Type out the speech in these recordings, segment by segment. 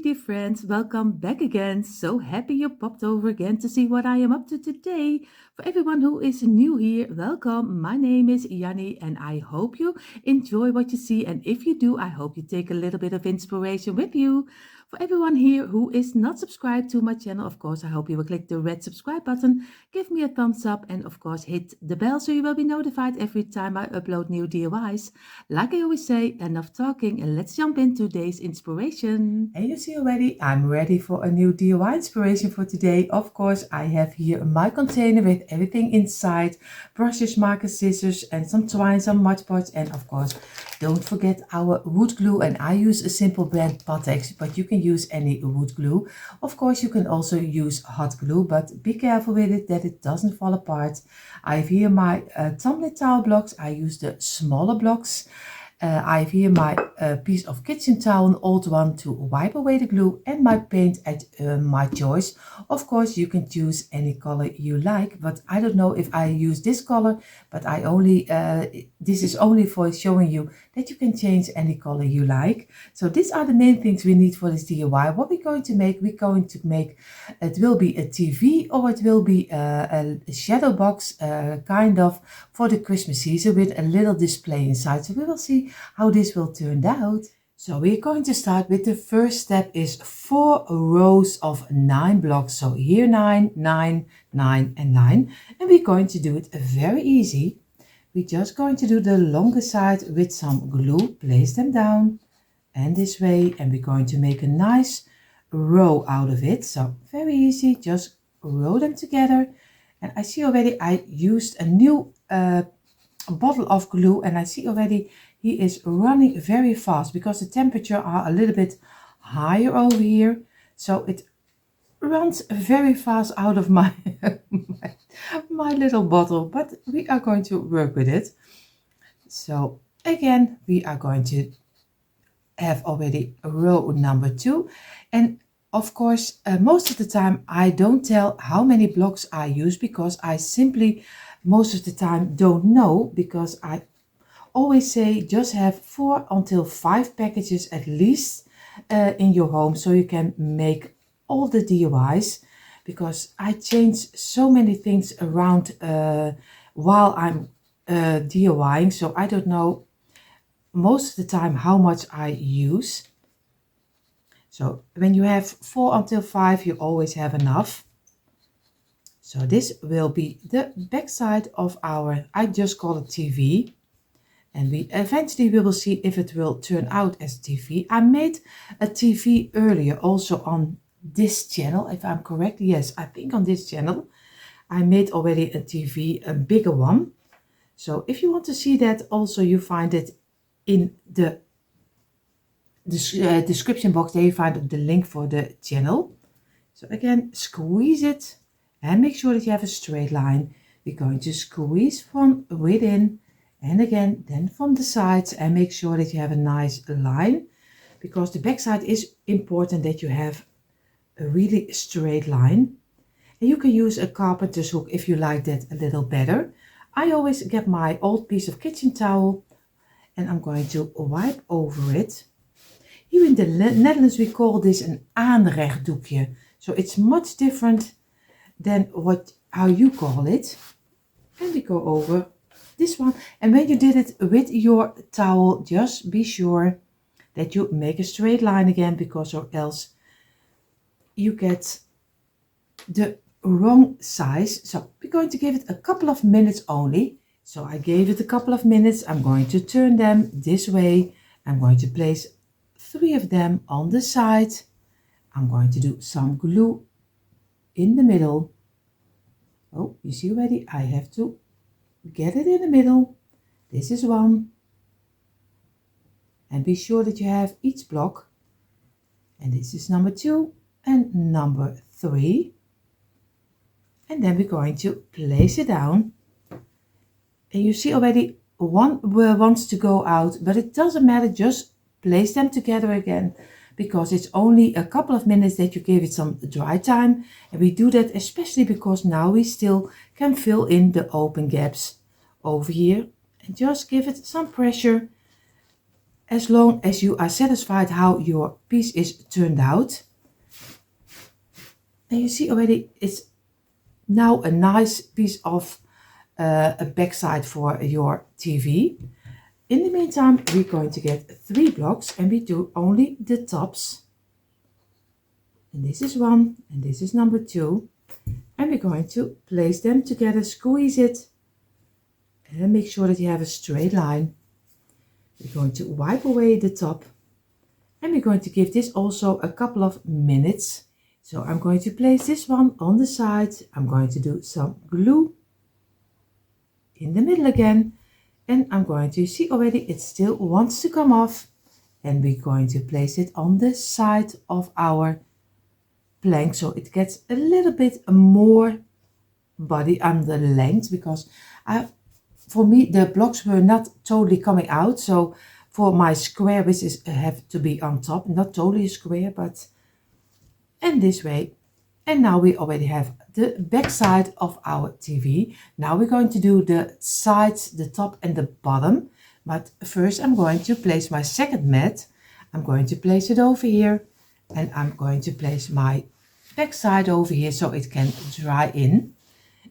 dear friends, welcome back again. So happy you popped over again to see what I am up to today. For everyone who is new here, welcome. My name is Janny and I hope you enjoy what you see. And if you do, I hope you take a little bit of inspiration with you. For everyone here who is not subscribed to my channel, of course, I hope you will click the red subscribe button, give me a thumbs up, and of course, hit the bell so you will be notified every time I upload new DIYs. Like I always say, enough talking and let's jump into today's inspiration. And you see already, I'm ready for a new DIY inspiration for today. Of course, I have here my container with everything inside, brushes, markers, scissors, and some twine, some Mod Podge, and of course, don't forget our wood glue. And I use a simple brand Pattex, but you can use any wood glue. Of course, you can also use hot glue, but be careful with it that it doesn't fall apart. I have here my tumbling towel blocks. I use the smaller blocks. I have here my piece of kitchen towel, an old one, to wipe away the glue, and my paint at my choice. Of course, you can choose any color you like, but I don't know if I use this color, but I only this is only for showing you that you can change any color you like. So these are the main things we need for this DIY. What we're going to make, it will be a TV or it will be a shadow box, kind of for the Christmas season with a little display inside. So we will see how this will turn out. So we're going to start with the first step is 4 rows of 9 blocks. So here 9, 9, 9 and 9. And we're going to do it very easy. We're just going to do the longer side with some glue, place them down and this way, and we're going to make a nice row out of it. So very easy, just row them together. And I see already I used a new bottle of glue, and I see already he is running very fast because the temperature are a little bit higher over here, so it runs very fast out of my my little bottle, but we are going to work with it. So again, we are going to have already row number 2, and of course most of the time I don't tell how many blocks I use because I simply most of the time don't know, because I always say just have 4 until 5 packages at least in your home so you can make all the DIYs, because I change so many things around while I'm DIYing, so I don't know most of the time how much I use. So when you have 4 until 5 you always have enough. So this will be the back side of our, I just call it TV. And we will see if it will turn out as TV. I made a TV earlier also on this channel, if I'm correct. Yes, I think on this channel. I made already a TV, a bigger one. So if you want to see that also, you find it in the description box. There you find the link for the channel. So again, squeeze it and make sure that you have a straight line. We're going to squeeze from within and again then from the sides, and make sure that you have a nice line, because the back side is important that you have a really straight line. And you can use a carpenter's hook if you like that a little better. I always get my old piece of kitchen towel and I'm going to wipe over it. Here in the Netherlands we call this an aanrechtdoekje. So it's much different than how you call it. And we go over this one, and when you did it with your towel, just be sure that you make a straight line again, because or else you get the wrong size. So we're going to give it a couple of minutes only. So I gave it a couple of minutes. I'm going to turn them this way. I'm going to place 3 of them on the side. I'm going to do some glue in the middle. Oh, you see already I have to get it in the middle. This is 1. And be sure that you have each block. And this is number 2 and number 3. And then we're going to place it down. And you see already one wants to go out, but it doesn't matter, just place them together again, because it's only a couple of minutes that you give it some dry time. And we do that especially because now we still can fill in the open gaps over here, and just give it some pressure as long as you are satisfied how your piece is turned out. And you see already it's now a nice piece of a backside for your TV. In the meantime, we're going to get 3 blocks and we do only the tops. And this is 1 and this is number 2. And we're going to place them together, squeeze it, and make sure that you have a straight line. We're going to wipe away the top and we're going to give this also a couple of minutes. So I'm going to place this one on the side. I'm going to do some glue in the middle again, and I'm going to see already it still wants to come off, and we're going to place it on the side of our plank so it gets a little bit more body on the length, because for me the blocks were not totally coming out, so for my square this is have to be on top, not totally a square, but and this way. And now we already have the back side of our TV. Now we're going to do the sides, the top and the bottom, but first I'm going to place my second mat. I'm going to place it over here, and I'm going to place my back side over here so it can dry in.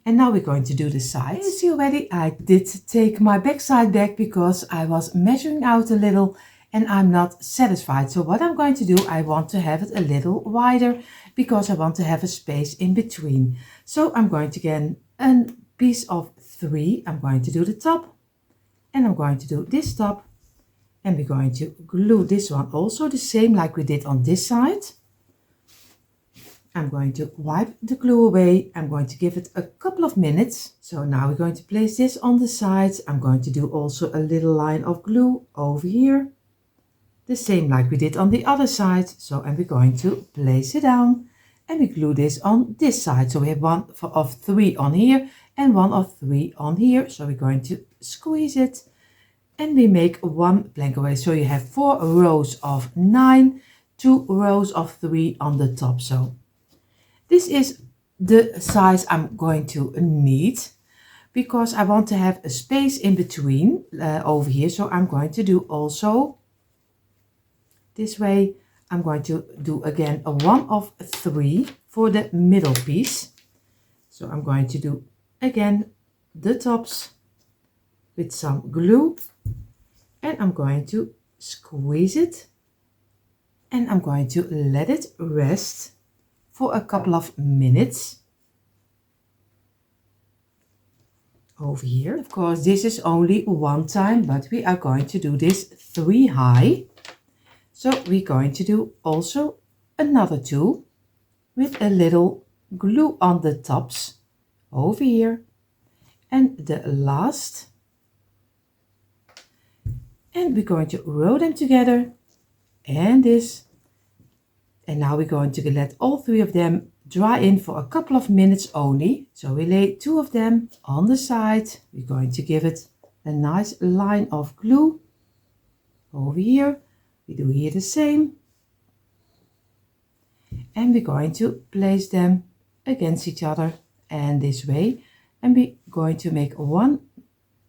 And now we're going to do the sides. You see already I did take my back side back because I was measuring out a little and I'm not satisfied. So what I'm going to do, I want to have it a little wider because I want to have a space in between. So I'm going to get a piece of 3. I'm going to do the top and I'm going to do this top, and we're going to glue this one also the same like we did on this side. I'm going to wipe the glue away. I'm going to give it a couple of minutes. So now we're going to place this on the sides. I'm going to do also a little line of glue over here, the same like we did on the other side. So, and we're going to place it down and we glue this on this side. So we have 1 of 3 on here and 1 of 3 on here. So we're going to squeeze it and we make 1 plank away. So you have 4 rows of 9, 2 rows of 3 on the top. So this is the size I'm going to need because I want to have a space in between over here. So I'm going to do also this way. I'm going to do again a 1 of 3 for the middle piece. So I'm going to do again the tops with some glue, and I'm going to squeeze it and I'm going to let it rest for a couple of minutes over here. Of course, this is only 1 time, but we are going to do this 3 high. So we're going to do also another 2 with a little glue on the tops over here, and the last, and we're going to roll them together and this. And now we're going to let all 3 of them dry in for a couple of minutes only. So we lay 2 of them on the side. We're going to give it a nice line of glue over here. We do here the same. And we're going to place them against each other and this way. And we're going to make 1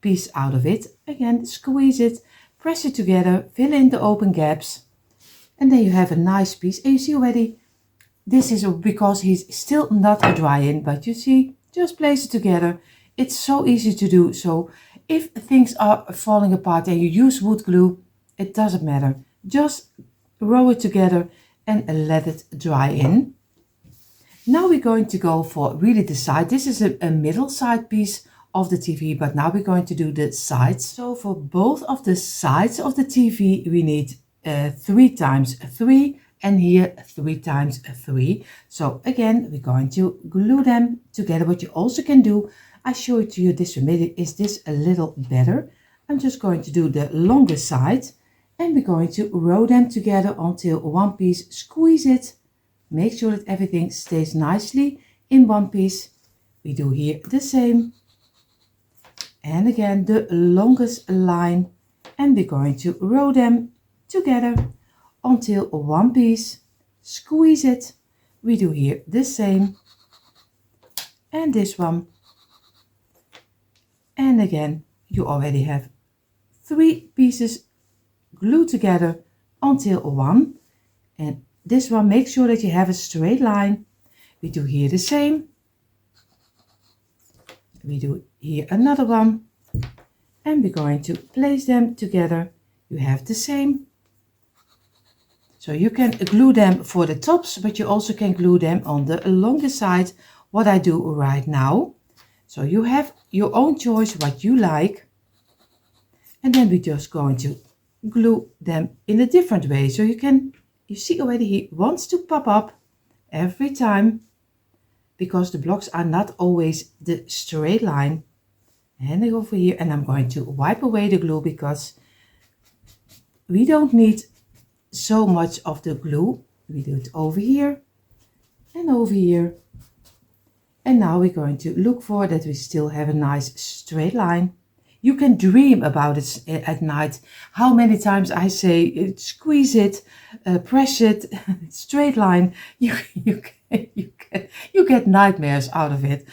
piece out of it. Again, squeeze it, press it together, fill in the open gaps. And then you have a nice piece. And you see already, this is because he's still not a dry in, but you see, just place it together. It's so easy to do. So if things are falling apart and you use wood glue, it doesn't matter. Just roll it together and let it dry in. Now we're going to go for really the side. This is a middle side piece of the TV, but now we're going to do the sides. So for both of the sides of the TV, we need 3 times 3, and here 3 times 3. So again, we're going to glue them together. What you also can do, I show it to you this way. Is this a little better? I'm just going to do the longer side, and we're going to roll them together until 1 piece. Squeeze it, make sure that everything stays nicely in 1 piece. We do here the same, and again the longest line, and we're going to roll them together until 1 piece. Squeeze it. We do here the same, and this one, and again you already have 3 pieces glue together until one. And this one, make sure that you have a straight line. We do here the same. We do here another one. And we're going to place them together. You have the same. So you can glue them for the tops, but you also can glue them on the longer side, what I do right now. So you have your own choice what you like. And then we're just going to glue them in a different way. So you see already he wants to pop up every time because the blocks are not always the straight line. And I go over here and I'm going to wipe away the glue because we don't need so much of the glue. We do it over here and over here. And now we're going to look for that we still have a nice straight line. You can dream about it at night. How many times I say, squeeze it, press it, straight line. You get nightmares out of it.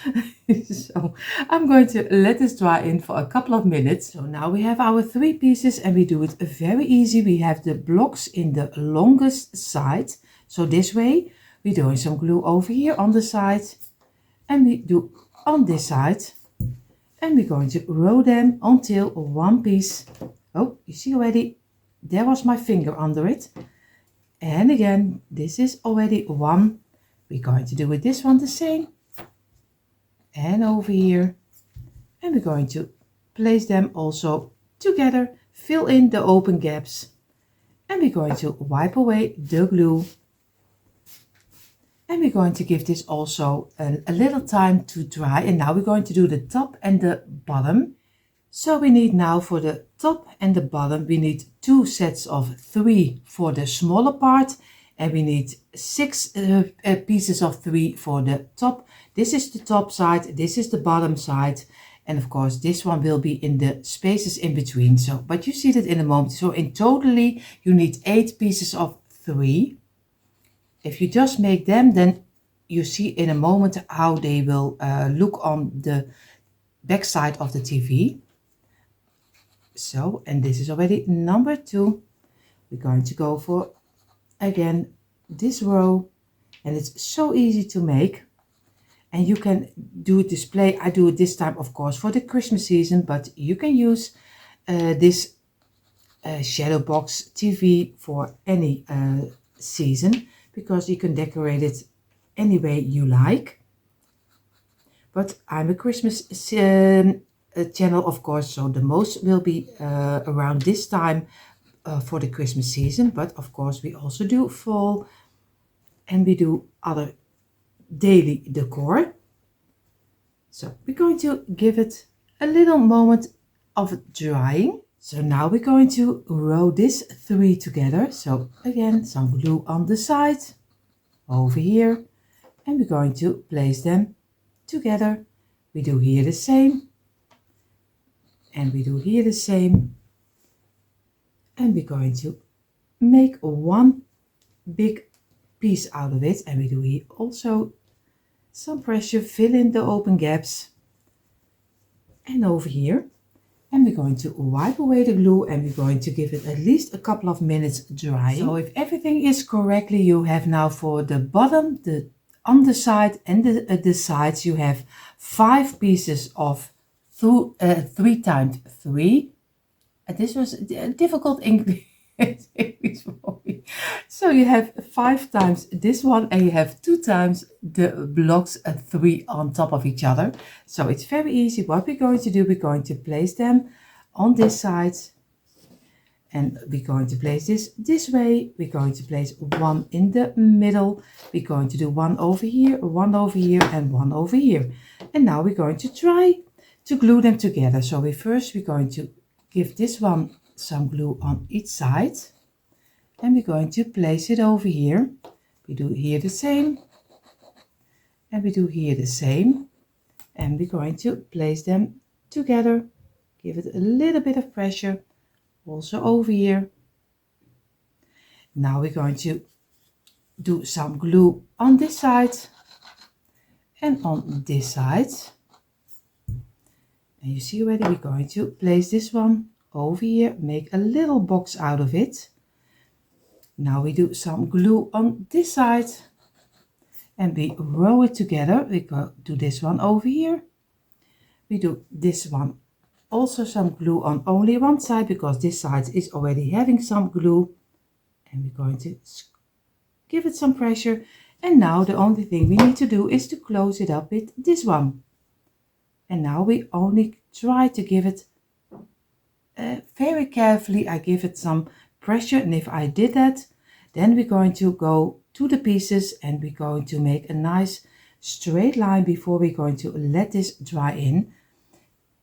So I'm going to let this dry in for a couple of minutes. So now we have our 3 pieces and we do it very easy. We have the blocks in the longest side. So this way, we're doing some glue over here on the side. And we do on this side. And we're going to roll them until one piece. Oh, you see already, there was my finger under it. And again, this is already one. We're going to do with this one the same. And over here. And we're going to place them also together. Fill in the open gaps. And we're going to wipe away the glue. And we're going to give this also a little time to dry. And now we're going to do the top and the bottom. So we need now for the top and the bottom, we need 2 sets of 3 for the smaller part. And we need 6 pieces of 3 for the top. This is the top side, this is the bottom side. And of course, this one will be in the spaces in between. So, but you see that in a moment. So in totally, you need 8 pieces of 3. If you just make them, then you see in a moment how they will look on the back side of the TV. So, and this is already number 2. We're going to go for, again, this row. And it's so easy to make. And you can do a display. I do it this time, of course, for the Christmas season. But you can use this shadow box TV for any season. Because you can decorate it any way you like. But I'm a Christmas channel, of course, so the most will be around this time for the Christmas season. But of course, we also do fall and we do other daily decor. So we're going to give it a little moment of drying. So now we're going to row this 3 together. So again, some glue on the side, over here, and we're going to place them together. We do here the same, and we do here the same. And we're going to make one big piece out of it. And we do here also some pressure, fill in the open gaps, and over here. And we're going to wipe away the glue and we're going to give it at least a couple of minutes drying. So if everything is correctly, you have now for the bottom, the underside and the sides, you have 5 pieces of 3 times 3. And this was a difficult English for me. So you have 5 times this one and you have 2 times the blocks 3 on top of each other. So it's very easy. What we're going to do, we're going to place them on this side and we're going to place this way. We're going to place one in the middle. We're going to do one over here and one over here. And now we're going to try to glue them together. So we're going to give this one some glue on each side. And we're going to place it over here. We do here the same. And we do here the same. And we're going to place them together. Give it a little bit of pressure. Also over here. Now we're going to do some glue on this side. And on this side. And you see already we're going to place this one over here, make a little box out of it. Now we do some glue on this side and we row it together. We go do this one over here. We do this one also some glue on only one side because this side is already having some glue, and we're going to give it some pressure. And now the only thing we need to do is to close it up with this one. And now we only try to give it very carefully. I give it some pressure, and if I did that, then we're going to go to the pieces and we're going to make a nice straight line before we're going to let this dry in.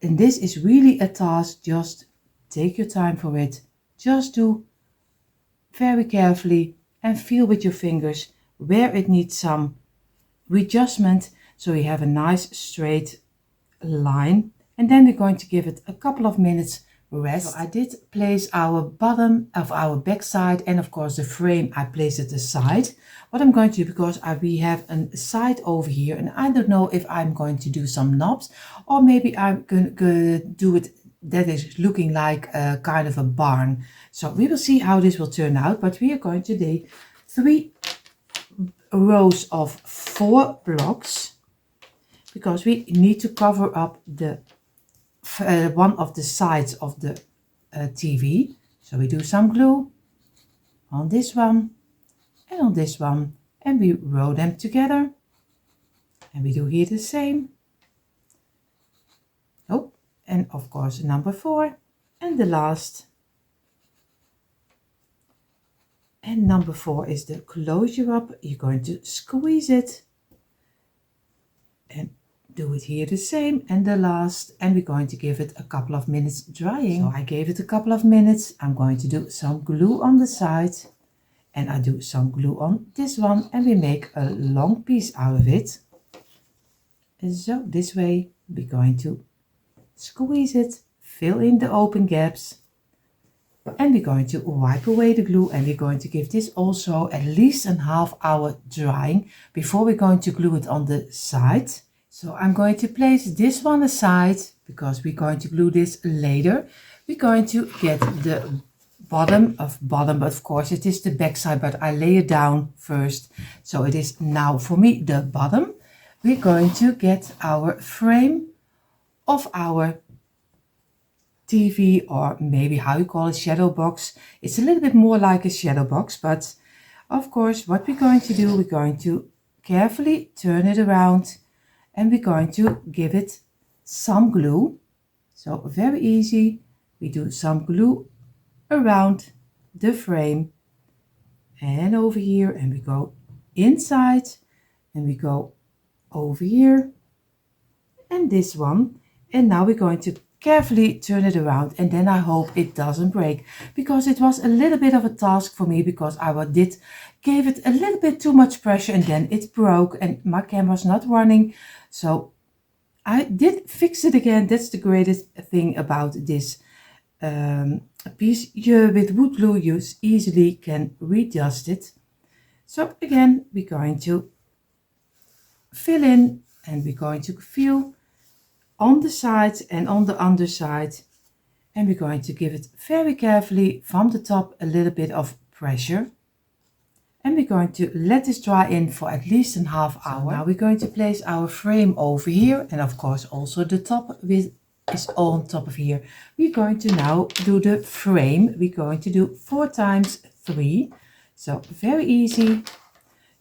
And this is really a task. Just take your time for it. Just do very carefully and feel with your fingers where it needs some readjustment, so you have a nice straight line. And then we're going to give it a couple of minutes rest. So I did place our bottom of our back side, and of course the frame I placed it aside. What I'm going to do, because we have a side over here, and I don't know if I'm going to do some knobs, or maybe I'm going to do it that is looking like a kind of a barn. So we will see how this will turn out, but we are going to do 3 rows of 4 blocks because we need to cover up the one of the sides of the TV. So we do some glue on this one and on this one, and we row them together, and we do here the same. Oh, and of course number 4 and the last. And number 4 is the closure up. You're going to squeeze it and do it here the same, and the last, and we're going to give it a couple of minutes drying. So I gave it a couple of minutes. I'm going to do some glue on the side, and I do some glue on this one, and we make a long piece out of it. And so this way we're going to squeeze it, fill in the open gaps, and we're going to wipe away the glue, and we're going to give this also at least a half hour drying before we're going to glue it on the side. So I'm going to place this one aside because we're going to glue this later. We're going to get the bottom, but of course it is the back side, but I lay it down first. So it is now for me the bottom. We're going to get our frame of our TV, or maybe how you call it, shadow box. It's a little bit more like a shadow box, but of course what we're going to do, we're going to carefully turn it around, and we're going to give it some glue. So very easy. We do some glue around the frame and over here, and we go inside, and we go over here and this one. And now we're going to carefully turn it around, and then I hope it doesn't break, because it was a little bit of a task for me because I gave it a little bit too much pressure, and then it broke and my camera's not running. So I did fix it again. That's the greatest thing about this piece. With wood glue you easily can readjust it. So again we're going to fill in, and we're going to feel on the sides and on the underside, and we're going to give it very carefully from the top a little bit of pressure, and we're going to let this dry in for at least a half hour. So now we're going to place our frame over here, and of course also the top is on top of here. We're going to now do the frame. We're going to do 4 times 3, so very easy,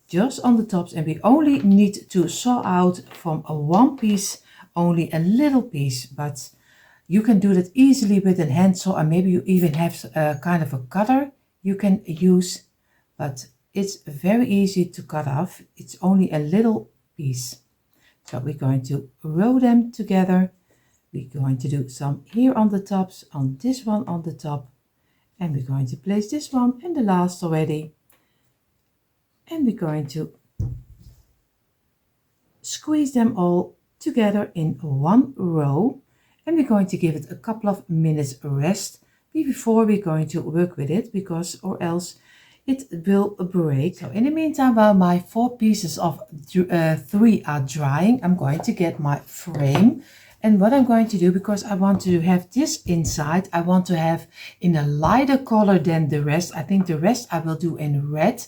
just on the tops, and we only need to saw out from a one piece, only a little piece, but you can do that easily with a hand saw, and maybe you even have a kind of a cutter you can use, but it's very easy to cut off. It's only a little piece. So we're going to row them together. We're going to do some here on the tops, on this one on the top, and we're going to place this one and the last already, and we're going to squeeze them all together in one row, and we're going to give it a couple of minutes rest before we're going to work with it, because or else it will break. So in the meantime, while my 4 pieces of 3 are drying, I'm going to get my frame, And what I'm going to do, because I want to have this inside, I want to have in a lighter color than the rest. I think the rest I will do in red,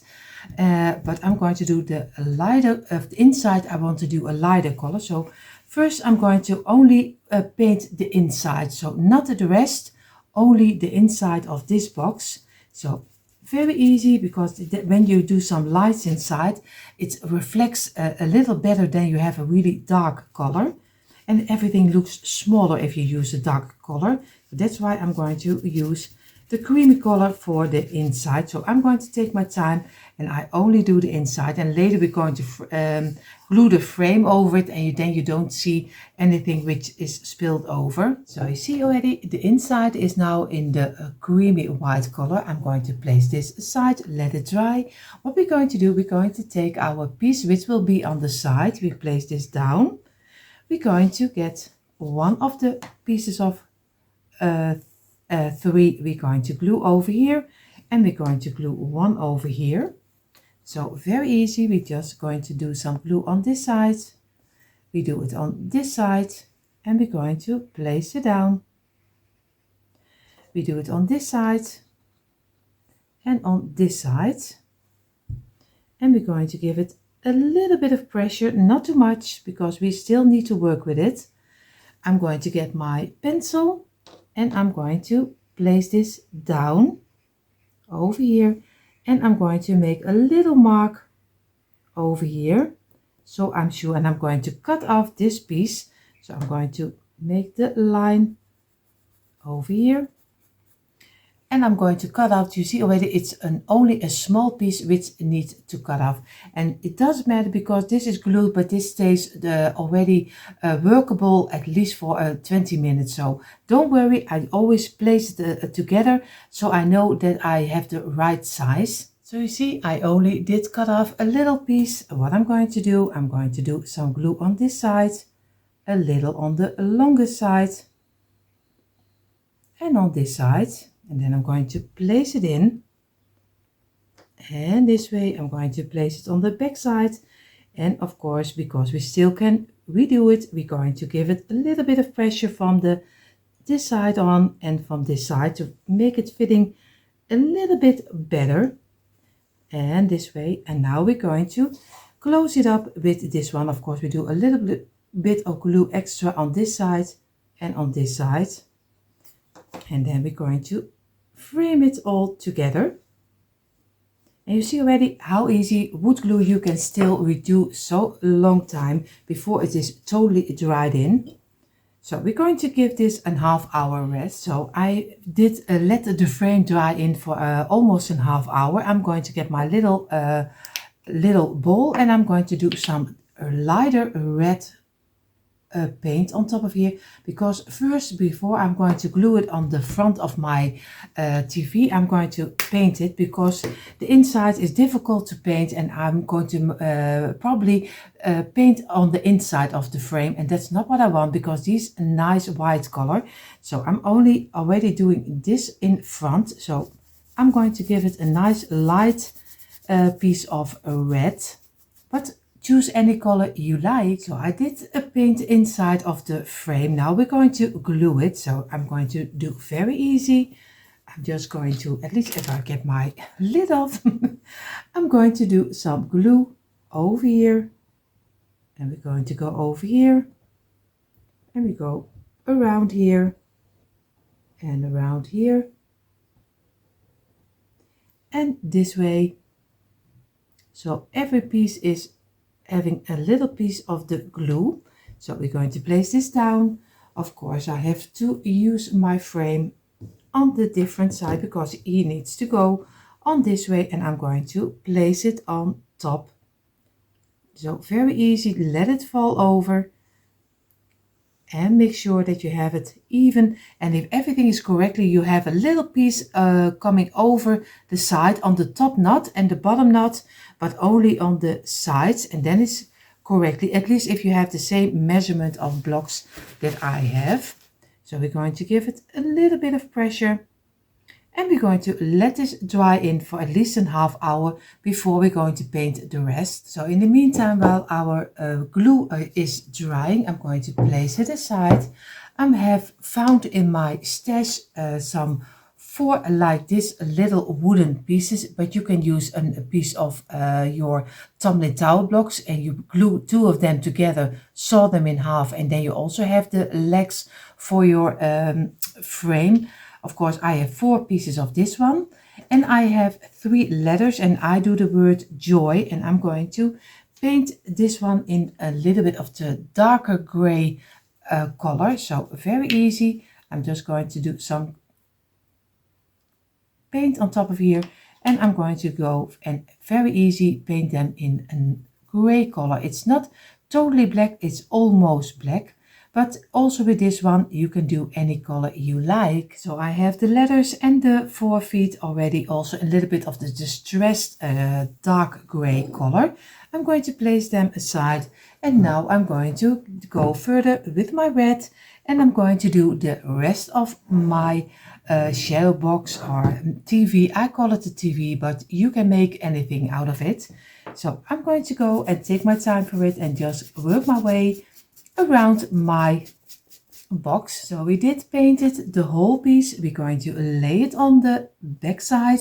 but I'm going to do the lighter of the inside. I want to do a lighter color. So first I'm going to only paint the inside, so not the rest, only the inside of this box. So very easy, because when you do some lights inside, it reflects a little better than you have a really dark color, and everything looks smaller if you use a dark color. So that's why I'm going to use the creamy color for the inside. So I'm going to take my time and I only do the inside, and later we're going to glue the frame over it, and then you don't see anything which is spilled over. So you see already the inside is now in the creamy white color. I'm going to place this aside, let it dry. What we're going to do, we're going to take our piece which will be on the side, we place this down. We're going to get one of the pieces of 3 we're going to glue over here, and we're going to glue one over here. So very easy, we're just going to do some glue on this side, we do it on this side, and we're going to place it down. We do it on this side and on this side, and we're going to give it a little bit of pressure, not too much, because we still need to work with it. I'm going to get my pencil and I'm going to place this down over here, and I'm going to make a little mark over here, so I'm sure, and I'm going to cut off this piece. So I'm going to make the line over here, and I'm going to cut out. You see already it's only a small piece which needs to cut off, and it doesn't matter because this is glued, but this stays already workable at least for 20 minutes. So don't worry, I always place it together so I know that I have the right size. So you see, I only did cut off a little piece. What I'm going to do, I'm going to do some glue on this side, a little on the longer side, and on this side. And then I'm going to place it in, and this way I'm going to place it on the back side. And of course, because we still can redo it, we're going to give it a little bit of pressure from this side on and from this side to make it fitting a little bit better. And this way, and now we're going to close it up with this one. Of course, we do a little bit of glue extra on this side and on this side, and then we're going to frame it all together. And you see already how easy wood glue you can still redo so long time before it is totally dried in. So we're going to give this a half-hour rest. So I did let the frame dry in for almost a half-hour. I'm going to get my little bowl, and I'm going to do some lighter red paint on top of here, because first, before I'm going to glue it on the front of my TV, I'm going to paint it, because the inside is difficult to paint, and I'm going to probably paint on the inside of the frame, and that's not what I want, because this a nice white color. So I'm already doing this in front, so I'm going to give it a nice light piece of red, but choose any color you like. So I did paint inside of the frame. Now we're going to glue it. So I'm going to do very easy. I'm just going to, at least if I get my lid off, I'm going to do some glue over here. And we're going to go over here. And we go around here. And around here. And this way. So every piece is having a little piece of the glue. So we're going to place this down. Of course, I have to use my frame on the different side, because he needs to go on this way, and I'm going to place it on top. So very easy, let it fall over, and make sure that you have it even. And if everything is correctly, you have a little piece coming over the side on the top knot and the bottom knot, but only on the sides, and then it's correctly, at least if you have the same measurement of blocks that I have. So we're going to give it a little bit of pressure, And we're going to let this dry in for at least a half hour before we're going to paint the rest. So in the meantime, while our glue is drying, I'm going to place it aside. I have found in my stash some 4 like this little wooden pieces, but you can use a piece of your tumbling tower blocks and you glue 2 of them together, saw them in half, and then you also have the legs for your frame. Of course, I have 4 pieces of this one, and I have 3 letters, and I do the word joy, and I'm going to paint this one in a little bit of the darker gray color. So very easy. I'm just going to do some paint on top of here, and I'm going to go and very easy paint them in a gray color. It's not totally black, it's almost black. But also with this one, you can do any color you like. So I have the letters and the 4 feet already, also a little bit of the distressed dark gray color. I'm going to place them aside. And now I'm going to go further with my red. And I'm going to do the rest of my shadow box or TV. I call it a TV, but you can make anything out of it. So I'm going to go and take my time for it and just work my way around my box. So we did paint it, the whole piece. We're going to lay it on the back side.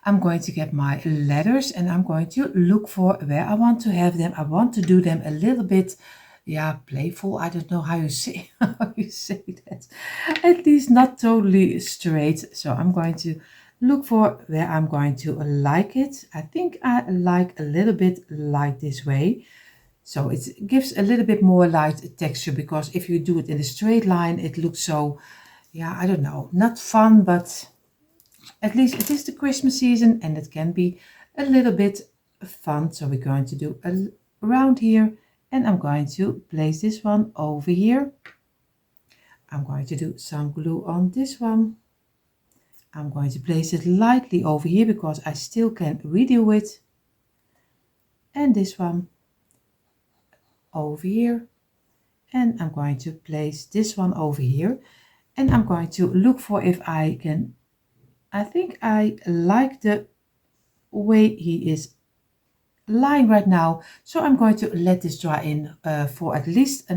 I'm going to get my letters and I'm going to look for where I want to have them. I want to do them a little bit, yeah, playful. I don't know how you say that. At least not totally straight. So I'm going to look for where I'm going to like it. I think I like a little bit like this way. So it gives a little bit more light texture, because if you do it in a straight line, it looks so, yeah, I don't know, not fun, but at least it is the Christmas season and it can be a little bit fun. So we're going to do around here, and I'm going to place this one over here. I'm going to do some glue on this one. I'm going to place it lightly over here because I still can redo it. And this one over here, and I'm going to place this one over here, and I'm going to look for if I can, I think I like the way he is lying right now, so I'm going to let this dry in for at least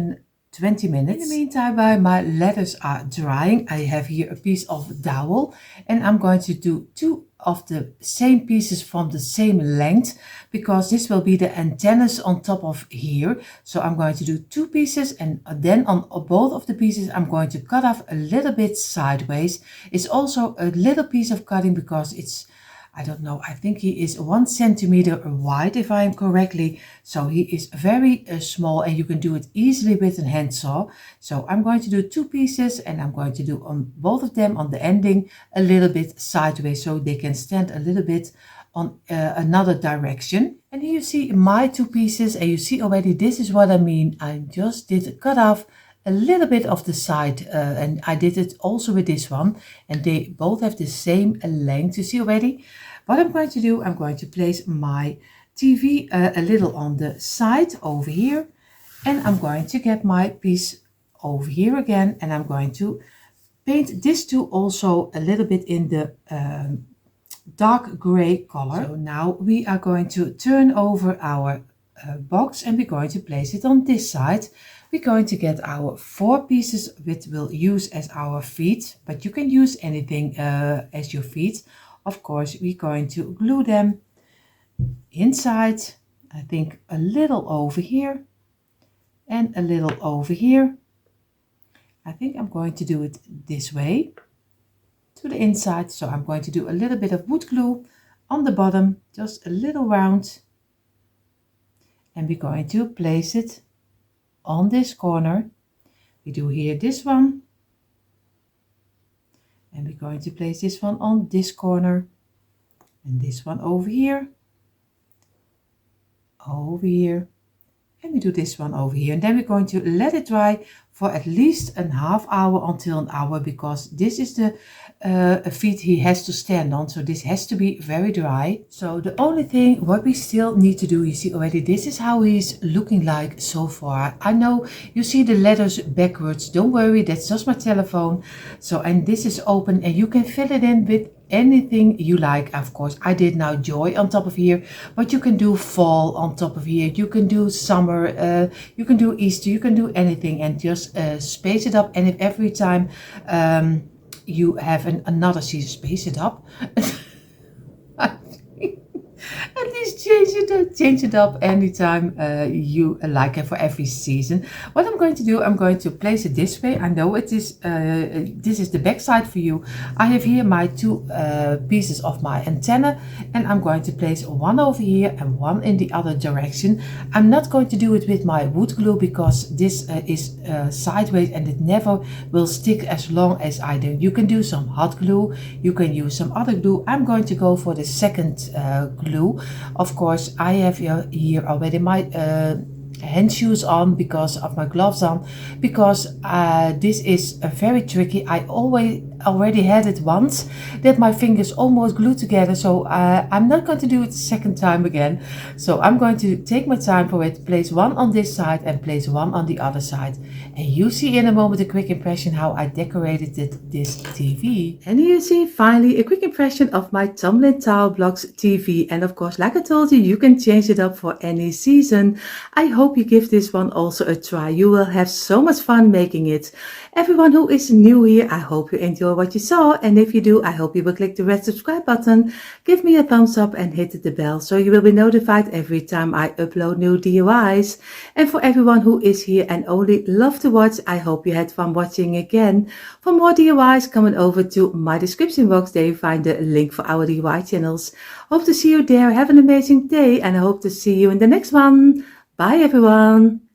20 minutes. In the meantime, while my letters are drying, I have here a piece of dowel, and I'm going to do 2 of the same pieces from the same length, because this will be the antennas on top of here. So I'm going to do 2 pieces, and then on both of the pieces I'm going to cut off a little bit sideways. It's also a little piece of cutting because it's, I don't know, I think he is 1 centimeter wide if I am correctly. So he is very small, and you can do it easily with a handsaw. So I'm going to do 2 pieces, and I'm going to do on both of them on the ending a little bit sideways, so they can stand a little bit on another direction. And here you see my 2 pieces, and you see already this is what I mean. I just did cut off a little bit of the side, and I did it also with this one, and they both have the same length. You see already. What I'm going to do, I'm going to place my TV a little on the side over here, and I'm going to get my piece over here again, and I'm going to paint this too also a little bit in the dark gray color. So now we are going to turn over our box, and we're going to place it on this side. We're going to get our 4 pieces which we'll use as our feet, but you can use anything as your feet. Of course, we're going to glue them inside, I think a little over here and a little over here. I think I'm going to do it this way to the inside. So I'm going to do a little bit of wood glue on the bottom, just a little round, and we're going to place it on this corner. We do here this one, and we're going to place this one on this corner, and this one over here, and we do this one over here, and then we're going to let it dry for at least a half hour until an hour, because this is the feet he has to stand on, so this has to be very dry. So the only thing what we still need to do, you see already, this is how he's looking like so far. I know you see the letters backwards, don't worry, that's just my telephone. So, and this is open, and you can fill it in with anything you like. Of course, I did now joy on top of here, but you can do fall on top of here. You can do summer, you can do Easter, you can do anything, and just space it up. And if every time you have another season, space it up. At least change it up anytime you like it for every season. What I'm going to do, I'm going to place it this way. I know it is this is the back side for you. I have here my two pieces of my antenna, and I'm going to place one over here and one in the other direction. I'm not going to do it with my wood glue because this is sideways and it never will stick as long as I do. You can do some hot glue, you can use some other glue. I'm going to go for the second glue. Of course, I have here already my hand shoes on because of my gloves on, because this is very tricky. I already had it once that my fingers almost glued together, so I'm not going to do it the second time again. So I'm going to take my time for it, place one on this side and place one on the other side, and you see in a moment a quick impression how I decorated this TV. And here you see finally a quick impression of my Tumbling Tile Blocks TV. And of course, like I told you, you can change it up for any season. I hope you give this one also a try. You will have so much fun making it. Everyone who is new here, I hope you enjoy what you saw, and if you do, I hope you will click the red subscribe button, give me a thumbs up and hit the bell so you will be notified every time I upload new DIYs. And for everyone who is here and only love to watch, I hope you had fun watching again. For more DIYs, come on over to my description box, there you find the link for our DIY channels. Hope to see you there. Have an amazing day, and I hope to see you in the next one. Bye everyone.